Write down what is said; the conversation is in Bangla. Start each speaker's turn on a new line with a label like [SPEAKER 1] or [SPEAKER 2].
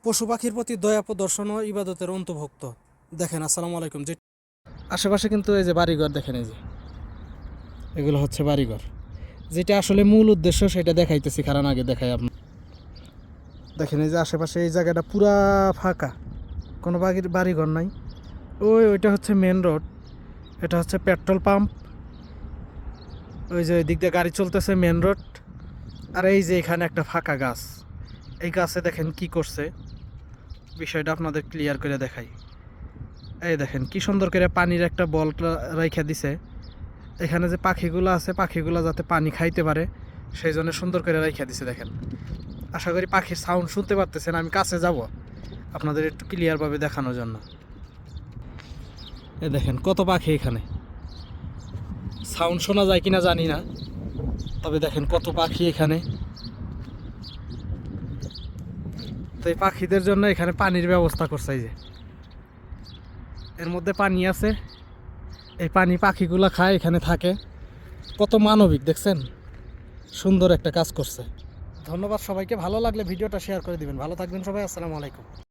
[SPEAKER 1] পশু পাখির প্রতি দয়া প্রদর্শন ও ইবাদতের অন্তর্ভুক্ত। দেখেন, আসসালামু আলাইকুম। যে আশেপাশে কিন্তু এই যে বাড়িঘর দেখেন, এই যে এগুলো হচ্ছে বাড়িঘর। যেটা আসলে মূল উদ্দেশ্য সেটা দেখাইতেছি, কারণ আগে দেখাই আপনার। দেখেন এই যে আশেপাশে এই জায়গাটা পুরা ফাঁকা, কোনো বাড়িঘর নাই। ওইটা হচ্ছে মেন রোড, এটা হচ্ছে পেট্রোল পাম্প। ওই যে ওই দিক দিয়ে গাড়ি চলতেছে, মেন রোড। আর এই যে এখানে একটা ফাঁকা গাছ, এই গাছে দেখেন কি করছে, বিষয়টা আপনাদের ক্লিয়ার করে দেখাই। এই দেখেন কি সুন্দর করে পানির একটা বল রাইখা দিছে। এখানে যে পাখিগুলো আছে, পাখিগুলো যাতে পানি খাইতে পারে সেই জন্য সুন্দর করে রাইখা দিছে। দেখেন, আশা করি পাখির সাউন্ড শুনতে পারতেছেন। আমি কাছে যাব আপনাদের একটু ক্লিয়ারভাবে দেখানোর জন্য। এই দেখেন কত পাখি, এখানে সাউন্ড শোনা যায় কিনা জানি না, তবে দেখেন কত পাখি এখানে। তো এই পাখিদের জন্য এখানে পানির ব্যবস্থা করছে। এই যে এর মধ্যে পানি আছে, এই পানি পাখিগুলো খায়, এখানে থাকে। কত মানবিক দেখছেন, সুন্দর একটা কাজ করছে। ধন্যবাদ সবাইকে। ভালো লাগলে ভিডিওটা শেয়ার করে দিবেন। ভালো থাকবেন সবাই। আসসালামু আলাইকুম।